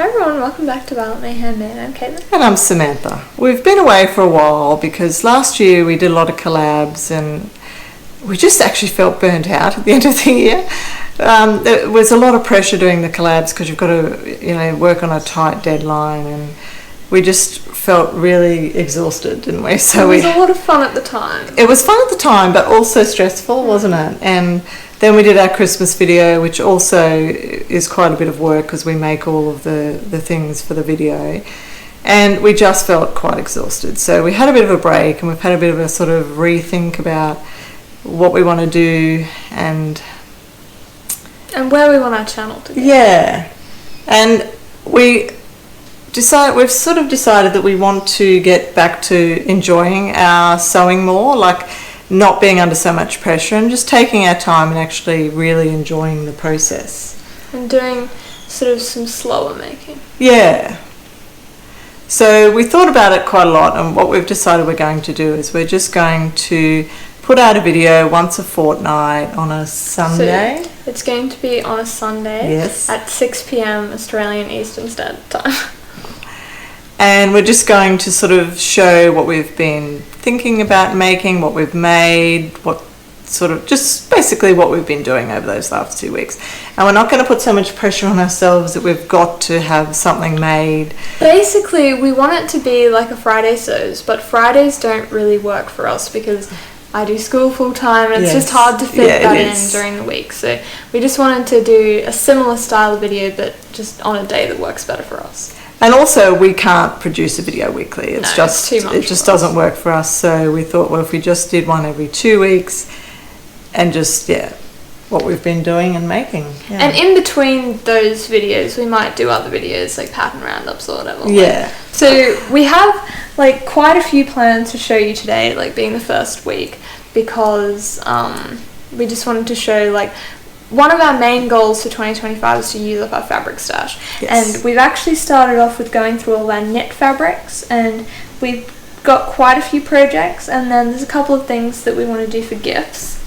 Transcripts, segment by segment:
Hi everyone, welcome back to Handmade. I'm Caitlin. And I'm Samantha. We've been away for a while because last year we did a lot of collabs and we just actually felt burnt out at the end of the year. There was a lot of pressure doing the collabs because you've got to, work on a tight deadline, and we just felt really exhausted, didn't we? So it was a lot of fun at the time. It was fun at the time, but also stressful, wasn't it? And then we did our Christmas video, which also is quite a bit of work because we make all of the things for the video. And we just felt quite exhausted. So we had a bit of a break, and we've had a bit of a sort of rethink about what we want to do and where we want our channel to go. Yeah. And we've sort of decided that we want to get back to enjoying our sewing more, like not being under so much pressure and just taking our time and actually really enjoying the process. And doing sort of some slower making. Yeah. So we thought about it quite a lot, and what we've decided we're going to do is we're just going to put out a video once a fortnight on a Sunday. So it's going to be on a Sunday. Yes. At 6 p.m. Australian Eastern Standard Time. And we're just going to sort of show what we've been thinking about making, what we've made, just basically what we've been doing over those last 2 weeks. And we're not going to put so much pressure on ourselves that we've got to have something made. Basically, we want it to be like a Friday sews, but Fridays don't really work for us because I do school full time and it's just hard to fit that in during the week. So we just wanted to do a similar style video, but just on a day that works better for us. And also, we can't produce a video weekly. It's too much. It just doesn't work for us. So we thought, well, if we just did one every 2 weeks, and just what we've been doing and making. Yeah. And in between those videos, we might do other videos like pattern roundups or whatever. Yeah. So we have quite a few plans to show you today, being the first week, because we just wanted to show one of our main goals for 2025 is to use up our fabric stash. Yes. And we've actually started off with going through all our knit fabrics, and we've got quite a few projects, and then there's a couple of things that we want to do for gifts.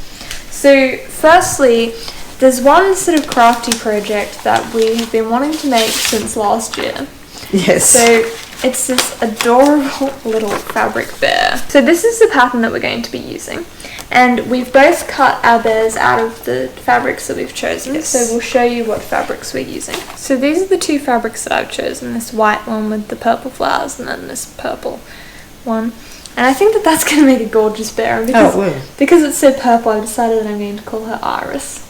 So firstly, there's one sort of crafty project that we have been wanting to make since last year. Yes. So it's this adorable little fabric bear. So this is the pattern that we're going to be using. And we've both cut our bears out of the fabrics that we've chosen. Yes. So we'll show you what fabrics we're using. So these are the two fabrics that I've chosen. This white one with the purple flowers, and then this purple one. And I think that that's going to make a gorgeous bear. And because it's so purple, I've decided that I'm going to call her Iris.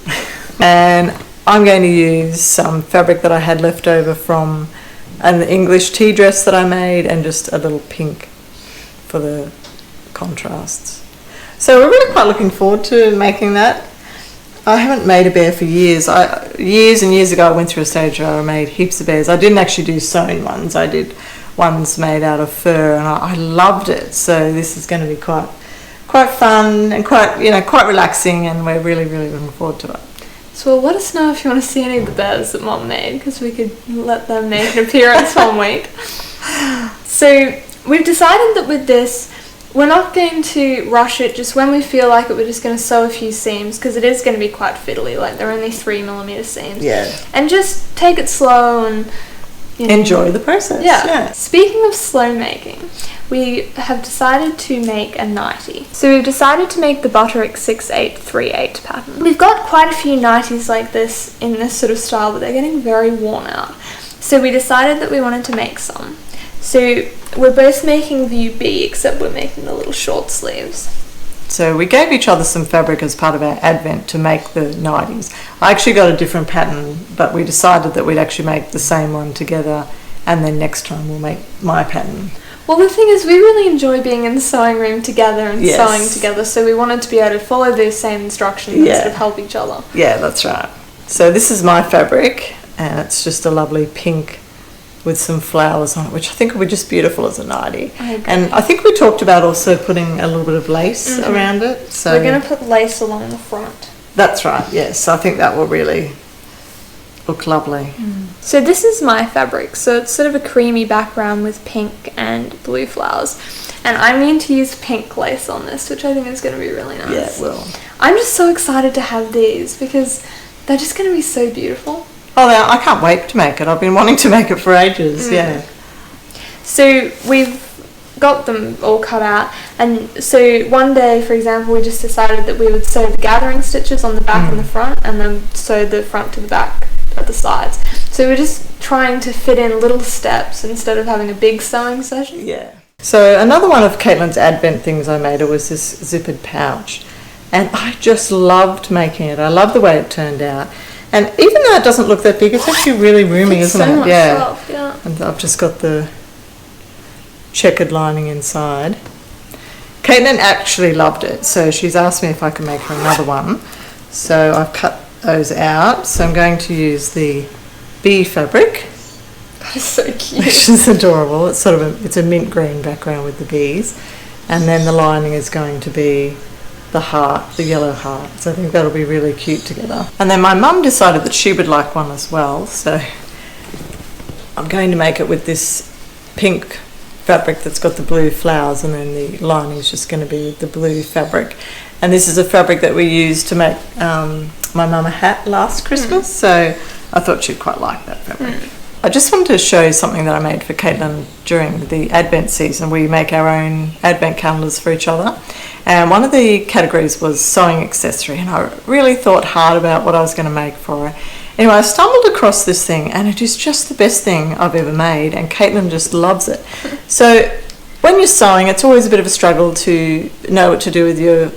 And I'm going to use some fabric that I had left over from an English tea dress that I made, and just a little pink for the contrasts. So we're really quite looking forward to making that. I haven't made a bear for years. Years and years ago I went through a stage where I made heaps of bears. I didn't actually do sewn ones. I did ones made out of fur, and I loved it. So this is going to be quite fun and quite relaxing, and we're really, really looking forward to it. So let us know if you want to see any of the bears that Mom made, because we could let them make an appearance one week. So we've decided that with this, we're not going to rush it. Just when we feel like it, we're just going to sew a few seams, because it is going to be quite fiddly. They're only 3mm seams. Yeah. And just take it slow and enjoy the process. Yeah. Speaking of slow making, we have decided to make a nightie. So we've decided to make the Butterick B6838 pattern. We've got quite a few nighties like this in this sort of style, but they're getting very worn out. So we decided that we wanted to make some. So we're both making view B, except we're making the little short sleeves. So we gave each other some fabric as part of our advent to make the nighties. I actually got a different pattern, but we decided that we'd actually make the same one together, and then next time we'll make my pattern. Well, the thing is, we really enjoy being in the sewing room together and sewing together, so we wanted to be able to follow those same instructions and sort of help each other. Yeah, that's right. So this is my fabric, and it's just a lovely pink with some flowers on it, which I think will be just beautiful as a nightie. And I think we talked about also putting a little bit of lace around it. So we're going to put lace along the front. That's right, yes. I think that will really look lovely. So this is my fabric. So it's sort of a creamy background with pink and blue flowers. And I mean to use pink lace on this, which I think is going to be really nice. Yeah, it will. I'm just so excited to have these because they're just going to be so beautiful. Oh, I can't wait to make it. I've been wanting to make it for ages, yeah. So we've got them all cut out, and so one day, for example, we just decided that we would sew the gathering stitches on the back and the front, and then sew the front to the back at the sides. So we're just trying to fit in little steps instead of having a big sewing session. Yeah. So another one of Caitlin's Advent things I made was this zippered pouch, and I just loved making it. I love the way it turned out, and even though it doesn't look that big, it's actually really roomy, isn't it? So much stuff, yeah. And I've just got the checkered lining inside. Caitlin actually loved it, so she's asked me if I can make her another one. So I've cut those out. So I'm going to use the bee fabric. That is so cute. Which is adorable. It's sort of it's a mint green background with the bees, and then the lining is going to be the heart, the yellow heart. So I think that'll be really cute together. And then my mum decided that she would like one as well, so I'm going to make it with this pink fabric that's got the blue flowers, and then the lining is just going to be the blue fabric. And this is a fabric that we used to make my mum a hat last Christmas, so I thought she'd quite like that fabric. I just wanted to show you something that I made for Caitlin during the Advent season. We make our own Advent calendars for each other, and one of the categories was sewing accessory, and I really thought hard about what I was going to make for her. Anyway, I stumbled across this thing, and it is just the best thing I've ever made, and Caitlin just loves it. So when you're sewing, it's always a bit of a struggle to know what to do with your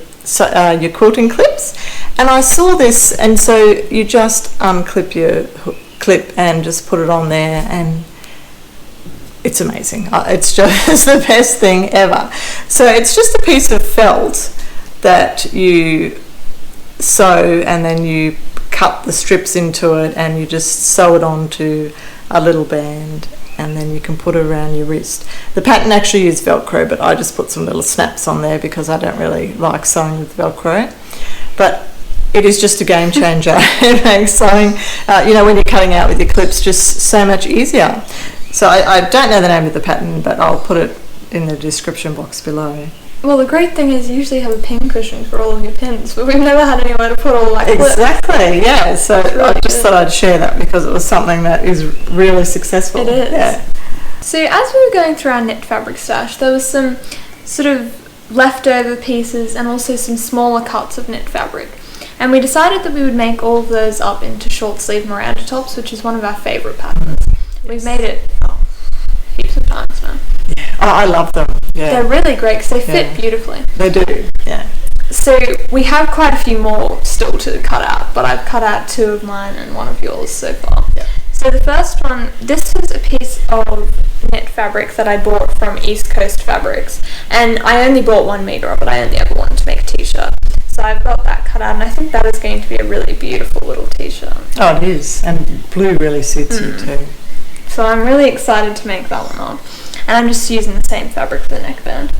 quilting clips, and I saw this, and so you just unclip your clip and just put it on there, and it's amazing. It's just the best thing ever. So it's just a piece of felt that you sew, and then you cut the strips into it, and you just sew it onto a little band, and then you can put it around your wrist. The pattern actually is Velcro, but I just put some little snaps on there because I don't really like sewing with Velcro. But it is just a game changer. It makes sewing, when you're cutting out with your clips, just so much easier. So I don't know the name of the pattern, but I'll put it in the description box below. Well, the great thing is you usually have a pin cushion for all of your pins, but we've never had anywhere to put all like clips. Exactly, yeah. So really I just thought I'd share that because it was something that is really successful. It is. Yeah. So as we were going through our knit fabric stash, there was some sort of leftover pieces and also some smaller cuts of knit fabric. And we decided that we would make all of those up into short sleeve Miranda tops, which is one of our favourite patterns. We've made it heaps of times now. Oh, I love them. Yeah. They're really great because they fit beautifully. They do, yeah. So we have quite a few more still to cut out, but I've cut out 2 of mine and 1 of yours so far. Yeah. So the first one, this was a piece of knit fabric that I bought from East Coast Fabrics, and I only bought 1 metre of it. I only ever wanted to make a t-shirt. So I've got that cut out, and I think that is going to be a really beautiful little t-shirt. Oh, it is, and blue really suits you too. So I'm really excited to make that one on. And I'm just using the same fabric for the neckband.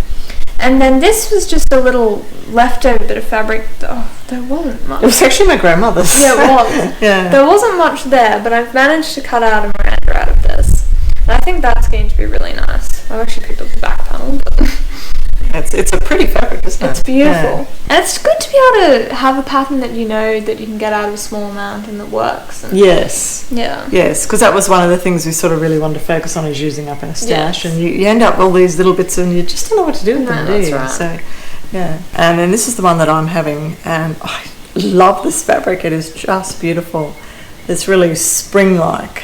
And then this was just a little leftover bit of fabric. Oh, there wasn't much. It was actually my grandmother's. Yeah, it was. Yeah. There wasn't much there, but I've managed to cut out a Miranda out of this. And I think that's going to be really nice. I've actually picked up the back panel, but it's a pretty fabric, isn't it? It's beautiful. Yeah. And it's good to be able to have a pattern that you know that you can get out of a small amount and that works. And yes. Yeah. Yes, because that was one of the things we sort of really wanted to focus on, is using up our stash. Yes. And you end up with all these little bits and you just don't know what to do with them, do you? That's right. So, yeah. And then this is the one that I'm having, and I love this fabric. It is just beautiful. It's really spring-like.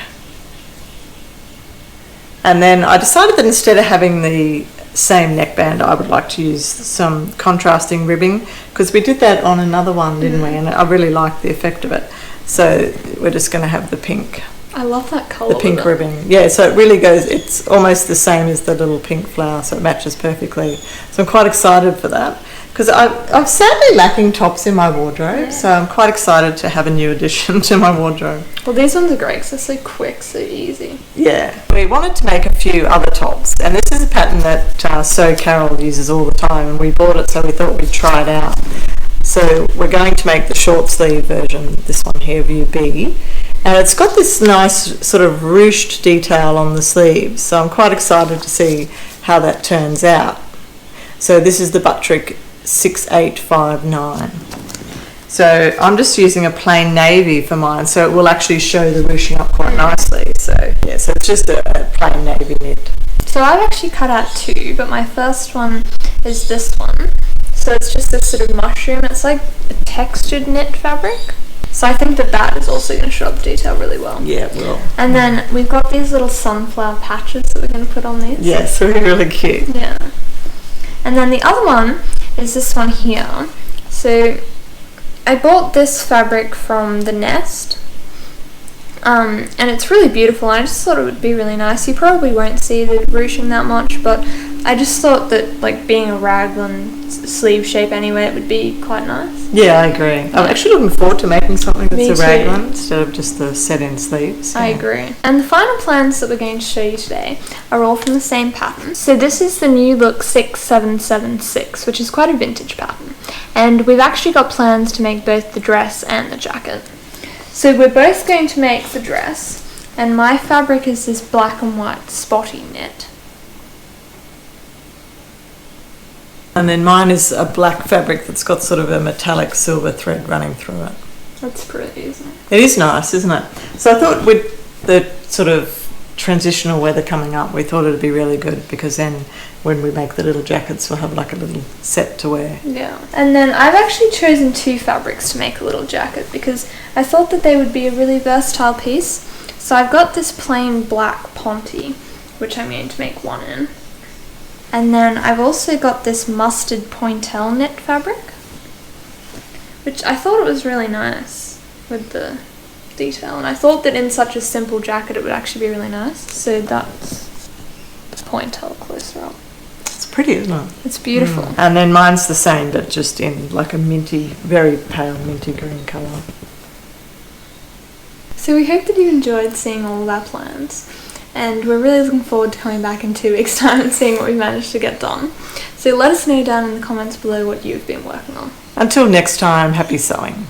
And then I decided that instead of having the same neckband, I would like to use some contrasting ribbing, because we did that on another one, didn't we? And I really liked the effect of it. So we're just going to have the pink. I love that colour. The pink ribbing. Yeah, so it really goes, it's almost the same as the little pink flower, so it matches perfectly. So I'm quite excited for that, because I'm sadly lacking tops in my wardrobe, so I'm quite excited to have a new addition to my wardrobe. Well, these ones are great because they're so quick, so easy. Yeah, we wanted to make a few other tops, and this is a pattern that So Carol uses all the time, and we bought it, so we thought we'd try it out. So we're going to make the short sleeve version, this one here, View B, and it's got this nice sort of ruched detail on the sleeves, so I'm quite excited to see how that turns out. So this is the Butterick 6859. So I'm just using a plain navy for mine, so it will actually show the ruching up quite nicely. So yeah, so it's just a plain navy knit. So I've actually cut out two, but my first one is this one. So it's just this sort of mushroom. It's like a textured knit fabric. So I think that is also going to show up the detail really well. Yeah, it will. And then we've got these little sunflower patches that we're going to put on these. Yes, really cute. Yeah. And then the other one is this one here. So I bought this fabric from the Nest. And it's really beautiful. I just thought it would be really nice. You probably won't see the ruching that much, but I just thought that, like, being a raglan sleeve shape anyway, it would be quite nice. Yeah, I agree. I'm actually looking forward to making something that's Me a too. raglan instead of just the set-in sleeves. I agree. And the final plans that we're going to show you today are all from the same pattern. So this is the New Look 6776, which is quite a vintage pattern. And we've actually got plans to make both the dress and the jacket. So we're both going to make the dress, and my fabric is this black and white spotty knit. And then mine is a black fabric that's got sort of a metallic silver thread running through it. That's pretty, isn't it? It is nice, isn't it? So I thought with the sort of transitional weather coming up, we thought it'd be really good, because then when we make the little jackets, we'll have like a little set to wear. Yeah. And then I've actually chosen two fabrics to make a little jacket because I thought that they would be a really versatile piece. So I've got this plain black ponte, which I'm going to make one in. And then I've also got this mustard pointelle knit fabric, which I thought it was really nice with the detail. And I thought that in such a simple jacket it would actually be really nice. So that's the pointelle closer up. It's pretty, isn't it? It's beautiful. And then mine's the same, but just in like a minty, very pale minty green colour. So we hope that you enjoyed seeing all of our plans, and we're really looking forward to coming back in 2 weeks' time and seeing what we managed to get done. So let us know down in the comments below what you've been working on. Until next time, happy sewing.